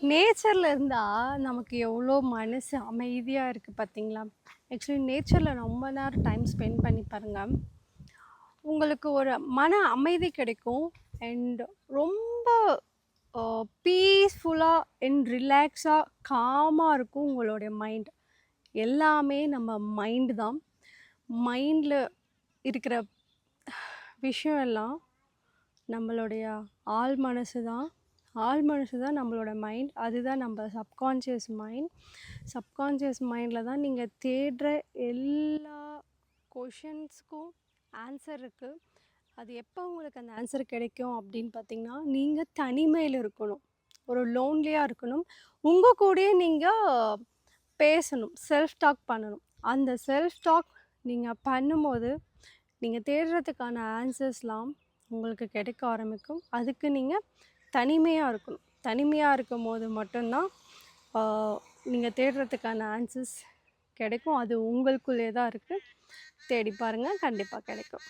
நேச்சர்ல இருந்தா நமக்கு எவ்வளோ மனசு அமைதியா இருக்கு பார்த்தீங்களா? ஆக்சுவலி நேச்சர்ல ரொம்ப நேரம் டைம் ஸ்பெண்ட் பண்ணி பாருங்க. உங்களுக்கு ஒரு மன அமைதி கிடைக்கும். அண்ட் ரொம்ப பீஸ்ஃபுல்லா அண்ட் ரிலாக்ஸா, காமா இருக்கும் உங்களுடைய மைண்ட். எல்லாமே நம்ம மைண்ட் தான். மைண்ட்ல இருக்கிற விஷயம் எல்லாம் நம்மளுடைய ஆழ் மனசு தான். ஆழ் மனசு தான் நம்மளோட மைண்ட். அதுதான் நம்ம சப்கான்ஷியஸ் மைண்ட். சப்கான்ஷியஸ் மைண்டில் தான் நீங்கள் தேடுற எல்லா கொஷின்ஸ்க்கும் ஆன்சர் இருக்குது. அது எப்போ உங்களுக்கு அந்த ஆன்சர் கிடைக்கும் அப்படின்னு பார்த்தீங்கன்னா, நீங்கள் தனிமையில் இருக்கணும். ஒரு லோன்லியாக இருக்கணும். உங்கள் கூடயே நீங்கள் பேசணும். செல்ஃப் டாக் பண்ணணும். அந்த செல்ஃப் டாக் நீங்கள் பண்ணும்போது, நீங்கள் தேடுறதுக்கான ஆன்சர்ஸ்லாம் உங்களுக்கு கிடைக்க ஆரம்பிக்கும். அதுக்கு நீங்கள் தனிமையாக இருக்கணும். தனிமையாக இருக்கும்போது மட்டும்தான் நீங்கள் தேடுறதுக்கான ஆன்சர்ஸ் கிடைக்கும். அது உங்களுக்குள்ளே தான் இருக்குது. தேடி பாருங்கள், கண்டிப்பாக கிடைக்கும்.